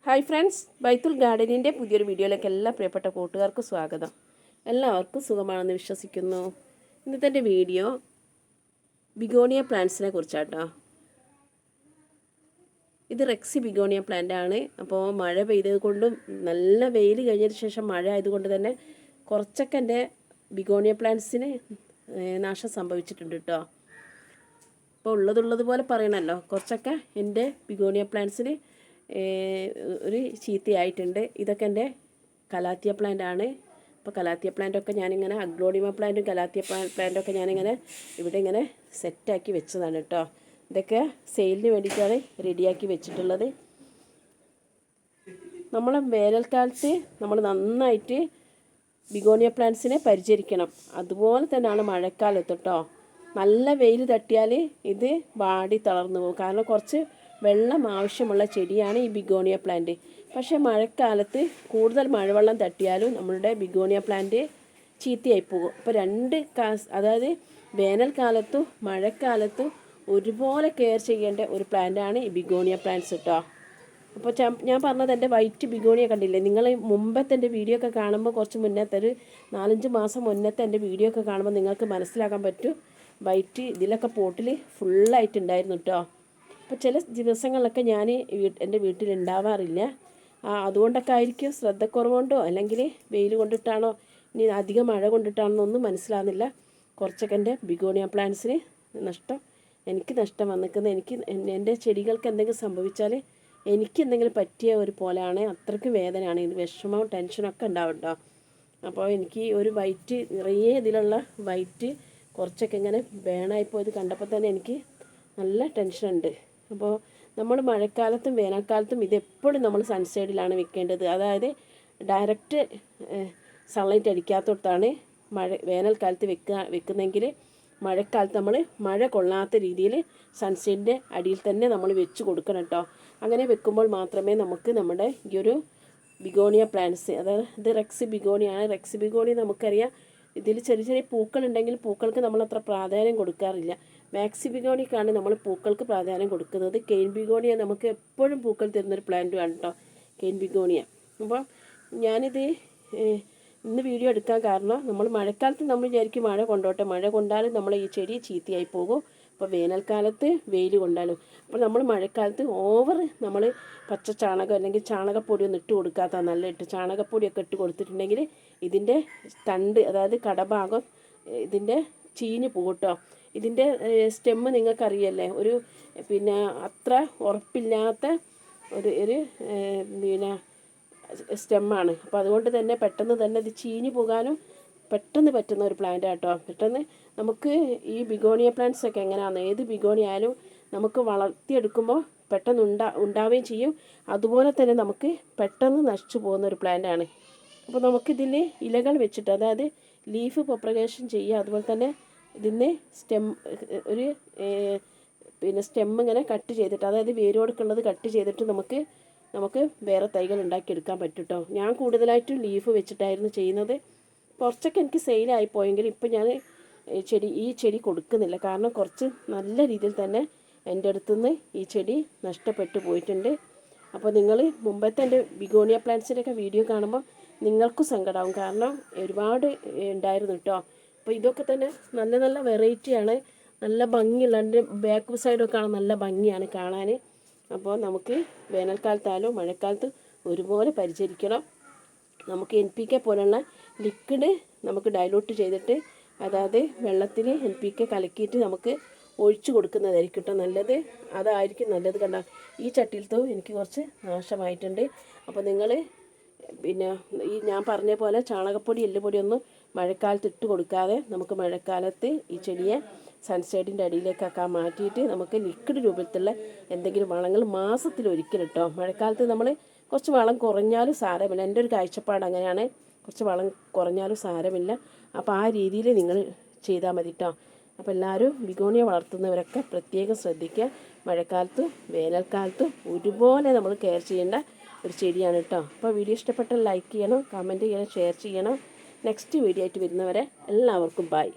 Hi friends, ബൈത്തുൽ ഗാർഡനിൻ്റെ പുതിയൊരു വീഡിയോയിലേക്ക് എല്ലാ പ്രിയപ്പെട്ട കൂട്ടുകാർക്കും സ്വാഗതം. എല്ലാവർക്കും സുഖമാണെന്ന് വിശ്വസിക്കുന്നു. ഇന്നത്തെ എൻ്റെ വീഡിയോ ബിഗോണിയ പ്ലാന്റ്സിനെ കുറിച്ചാട്ടോ. ഇത് റെക്സി ബിഗോണിയ പ്ലാന്റ് ആണ്. അപ്പോൾ മഴ പെയ്തത് കൊണ്ടും നല്ല വെയിൽ കഴിഞ്ഞതിന് ശേഷം മഴ ആയതുകൊണ്ട് തന്നെ കുറച്ചൊക്കെ എൻ്റെ ബിഗോണിയ പ്ലാന്റ്സിന് നാശം സംഭവിച്ചിട്ടുണ്ട് കേട്ടോ. അപ്പോൾ ഉള്ളതുപോലെ പറയണമല്ലോ, കുറച്ചൊക്കെ എൻ്റെ ബിഗോണിയ പ്ലാന്റ്സിന് ഒരു ചീത്തയായിട്ടുണ്ട്. ഇതൊക്കെ എൻ്റെ കലാത്തിയ പ്ലാന്റ് ആണ്. അപ്പോൾ കലാത്തിയ പ്ലാന്റൊക്കെ ഞാനിങ്ങനെ അഗ്ലോണിമ പ്ലാന്റും കലാത്തിയ പ്ലാന്റൊക്കെ ഞാനിങ്ങനെ ഇവിടെ ഇങ്ങനെ സെറ്റാക്കി വെച്ചതാണ് കേട്ടോ. ഇതൊക്കെ സെയിലിന് വേണ്ടിയിട്ടാണ് റെഡിയാക്കി വെച്ചിട്ടുള്ളത്. നമ്മളെ വേനൽക്കാലത്ത് നമ്മൾ നന്നായിട്ട് ബിഗോണിയ പ്ലാന്റ്സിനെ പരിചരിക്കണം. അതുപോലെ തന്നെയാണ് മഴക്കാലത്ത് കേട്ടോ. നല്ല വെയിൽ തട്ടിയാൽ ഇത് വാടി തളർന്നു പോകും. കാരണം കുറച്ച് വെള്ളം ആവശ്യമുള്ള ചെടിയാണ് ഈ ബിഗോണിയ പ്ലാന്റ്. പക്ഷേ മഴക്കാലത്ത് കൂടുതൽ മഴവെള്ളം തട്ടിയാലും നമ്മളുടെ ബിഗോണിയ പ്ലാന്റ് ചീത്തയായി പോകും. അപ്പോൾ അതായത് വേനൽക്കാലത്തും മഴക്കാലത്തും ഒരുപോലെ കെയർ ചെയ്യേണ്ട ഒരു പ്ലാന്റാണ് ഈ ബിഗോണിയ പ്ലാന്റ്സ് കേട്ടോ. അപ്പോൾ ഞാൻ പറഞ്ഞത് എൻ്റെ വൈറ്റ് ബിഗോണിയ കണ്ടില്ലേ, നിങ്ങൾ മുമ്പത്തെ എൻ്റെ വീഡിയോ ഒക്കെ കാണുമ്പോൾ കുറച്ച് മുന്നത്തെ ഒരു 4-5 മാസം മുന്നത്തെ എൻ്റെ വീഡിയോ ഒക്കെ കാണുമ്പോൾ നിങ്ങൾക്ക് മനസ്സിലാക്കാൻ പറ്റും വൈറ്റ് ഇതിലൊക്കെ പോട്ടിൽ ഫുള്ളായിട്ടുണ്ടായിരുന്നു കേട്ടോ. അപ്പോൾ ചില ദിവസങ്ങളിലൊക്കെ ഞാൻ എൻ്റെ വീട്ടിലുണ്ടാവാറില്ല. അതുകൊണ്ടൊക്കെ ആയിരിക്കും, ശ്രദ്ധക്കുറവുകൊണ്ടോ അല്ലെങ്കിൽ വെയിൽ കൊണ്ടിട്ടാണോ ഇനി അധികം മഴ കൊണ്ടിട്ടാണോ ഒന്നും മനസ്സിലാകുന്നില്ല. കുറച്ചൊക്കെ എൻ്റെ ബിഗോണിയ പ്ലാന്റ്സിന് എനിക്ക് നഷ്ടം വന്നിരിക്കുന്നത്. എൻ്റെ ചെടികൾക്ക് എന്തെങ്കിലും സംഭവിച്ചാൽ എനിക്ക് എന്തെങ്കിലും പറ്റിയ ഒരു പോലെയാണ്. അത്രയ്ക്ക് വേദനയാണ്, ഇത് വിഷമവും ടെൻഷനൊക്കെ ഉണ്ടാവും കേട്ടോ. അപ്പോൾ എനിക്ക് ഒരു വൈറ്റ് നിറയെ ഇതിലുള്ള വൈറ്റ് കുറച്ചൊക്കെ ഇങ്ങനെ ബേണായിപ്പോയത് കണ്ടപ്പോൾ തന്നെ എനിക്ക് നല്ല ടെൻഷനുണ്ട്. അപ്പോൾ നമ്മൾ മഴക്കാലത്തും വേനൽക്കാലത്തും ഇതെപ്പോഴും നമ്മൾ സൺസൈഡിലാണ് വെക്കേണ്ടത്. അതായത് ഡയറക്റ്റ് സൺലൈറ്റ് അടിക്കാത്തടത്താണ് വേനൽക്കാലത്ത് വെക്കുന്നെങ്കിൽ മഴക്കാലത്ത് നമ്മൾ മഴ കൊള്ളാത്ത രീതിയിൽ സൺസൈഡിൻ്റെ അടിയിൽ തന്നെ നമ്മൾ വെച്ച് കൊടുക്കണം കേട്ടോ. അങ്ങനെ വെക്കുമ്പോൾ മാത്രമേ നമുക്ക് നമ്മുടെ ഈ ഒരു ബിഗോണിയ പ്ലാന്റ്സ്, അതായത് ഇത് റെക്സി ബിഗോണിയാണ്. റെക്സി ബിഗോണി നമുക്കറിയാം, ഇതിൽ ചെറിയ ചെറിയ പൂക്കളുണ്ടെങ്കിൽ പൂക്കൾക്ക് നമ്മളത്ര പ്രാധാന്യം കൊടുക്കാറില്ല. മാക്സി ബിഗോണിക്കാണ് നമ്മൾ പൂക്കൾക്ക് പ്രാധാന്യം കൊടുക്കുന്നത്. കെയിൻ ബിഗോണിയ നമുക്ക് എപ്പോഴും പൂക്കൾ തരുന്നൊരു പ്ലാന്റുമാണ് കേട്ടോ, കെയിൻ ബിഗോണിയ. അപ്പോൾ ഞാനിത് ഇന്ന് വീഡിയോ എടുക്കാൻ കാരണം, നമ്മൾ മഴക്കാലത്ത് നമ്മൾ വിചാരിക്കും മഴ കൊണ്ടാലും നമ്മൾ ഈ ചെടി ചീത്തയായി പോകും. അപ്പോൾ വേനൽക്കാലത്ത് വെയിൽ കൊണ്ടാലും. അപ്പോൾ നമ്മൾ മഴക്കാലത്ത് നമ്മൾ പച്ച ചാണകം അല്ലെങ്കിൽ ചാണകപ്പൊടി ഒന്നും ഇട്ട് കൊടുക്കാത്ത നല്ല ചാണകപ്പൊടിയൊക്കെ ഇട്ട് കൊടുത്തിട്ടുണ്ടെങ്കിൽ ഇതിൻ്റെ തണ്ട്, അതായത് കടഭാഗം ഇതിൻ്റെ ചീഞ്ഞ് പോകട്ടോ. ഇതിൻ്റെ സ്റ്റെമ്മ് നിങ്ങൾക്കറിയല്ലേ, പിന്നെ അത്ര ഉറപ്പില്ലാത്ത ഒരു സ്റ്റെമ്മാണ്. അപ്പോൾ അതുകൊണ്ട് തന്നെ പെട്ടെന്ന് തന്നെ ഇത് ചീഞ്ഞ് പോകാനും പെട്ടെന്ന് പറ്റുന്ന ഒരു പ്ലാന്റ് ആട്ടോ. പെട്ടെന്ന് നമുക്ക് ഈ ബിഗോണിയ പ്ലാന്റ്സ് ഒക്കെ എങ്ങനെയാണ്, ഏത് ബിഗോണിയ ആയാലും നമുക്ക് വളർത്തിയെടുക്കുമ്പോൾ പെട്ടെന്ന് ഉണ്ടാവുകയും ചെയ്യും. അതുപോലെ തന്നെ നമുക്ക് പെട്ടെന്ന് നശിച്ചു പോകുന്ന ഒരു പ്ലാന്റ് ആണ്. അപ്പോൾ നമുക്കിതിൽ ഇലകൾ വെച്ചിട്ട്, അതായത് ലീഫ് പ്രൊപ്പഗേഷൻ ചെയ്യുക, അതുപോലെ തന്നെ ഇതിന് സ്റ്റെം ഇങ്ങനെ കട്ട് ചെയ്തിട്ട്, അതായത് വേരോടുക്കുള്ളത് കട്ട് ചെയ്തിട്ട് നമുക്ക് വേറെ തൈകൾ ഉണ്ടാക്കിയെടുക്കാൻ പറ്റും കേട്ടോ. ഞാൻ കൂടുതലായിട്ടും ലീഫ് വെച്ചിട്ടായിരുന്നു ചെയ്യുന്നത്. കുറച്ചൊക്കെ എനിക്ക് സെയിലായി പോയെങ്കിൽ ഇപ്പോൾ ഞാൻ ഈ ചെടി കൊടുക്കുന്നില്ല. കാരണം കുറച്ച് നല്ല രീതിയിൽ തന്നെ എൻ്റെ അടുത്തുനിന്ന് ഈ ചെടി നഷ്ടപ്പെട്ടു പോയിട്ടുണ്ട്. അപ്പോൾ നിങ്ങൾ മുമ്പത്തെ എൻ്റെ ബിഗോണിയ പ്ലാന്റ്സിൻ്റെയൊക്കെ വീഡിയോ കാണുമ്പോൾ നിങ്ങൾക്കും സങ്കടമാവും. കാരണം ഒരുപാട് ഉണ്ടായിരുന്നു കേട്ടോ. അപ്പോൾ ഇതൊക്കെ തന്നെ നല്ല നല്ല വെറൈറ്റിയാണ്, നല്ല ഭംഗിയുള്ള, എൻ്റെ ബാക്ക് സൈഡൊക്കെ ആണ് നല്ല ഭംഗിയാണ് കാണാൻ. അപ്പോൾ നമുക്ക് വേനൽക്കാലത്തായാലും മഴക്കാലത്ത് ഒരുപോലെ പരിചരിക്കണം. നമുക്ക് NPK പോലുള്ള ലിക്വിഡ് നമുക്ക് ഡൈലൂട്ട് ചെയ്തിട്ട്, അതായത് വെള്ളത്തിൽ NPK കലക്കിയിട്ട് നമുക്ക് ഒഴിച്ചു കൊടുക്കുന്നതായിരിക്കും കേട്ടോ നല്ലത്. അതായിരിക്കും നല്ലത്. കണ്ട ഈ ചട്ടിയിലത്തോ എനിക്ക് കുറച്ച് നാശമായിട്ടുണ്ട്. അപ്പോൾ നിങ്ങൾ പിന്നെ ഈ ഞാൻ പറഞ്ഞ പോലെ ചാണകപ്പൊടി എല്ലുപൊടിയൊന്നും മഴക്കാലത്ത് ഇട്ട് കൊടുക്കാതെ നമുക്ക് മഴക്കാലത്ത് ഈ ചെടിയെ സൺസൈഡിൻ്റെ അടിയിലേക്കൊക്കെ മാറ്റിയിട്ട് നമുക്ക് ലിക്വിഡ് രൂപത്തിലുള്ള എന്തെങ്കിലും വളങ്ങൾ മാസത്തിലൊരിക്കൽ കേട്ടോ. മഴക്കാലത്ത് നമ്മൾ കുറച്ച് വളം കുറഞ്ഞാലും സാരമില്ല, എൻ്റെ ഒരു കാഴ്ചപ്പാട് അങ്ങനെയാണ്. കുറച്ച് വളം കുറഞ്ഞാലും സാരമില്ല. അപ്പോൾ ആ രീതിയിൽ നിങ്ങൾ ചെയ്താൽ മതി കേട്ടോ. അപ്പോൾ എല്ലാവരും ബിഗോണിയ വളർത്തുന്നവരൊക്കെ പ്രത്യേകം ശ്രദ്ധിക്കുക. മഴക്കാലത്തും വേനൽക്കാലത്തും ഒരുപോലെ നമ്മൾ കെയർ ചെയ്യേണ്ട ഒരു ചെടിയാണ് കേട്ടോ. അപ്പോൾ വീഡിയോ ഇഷ്ടപ്പെട്ടാൽ ലൈക്ക് ചെയ്യണം, കമൻറ്റ് ചെയ്യണം, ഷെയർ ചെയ്യണം. നെക്സ്റ്റ് വീഡിയോ ആയിട്ട് വരുന്നവരെ എല്ലാവർക്കും ബൈ.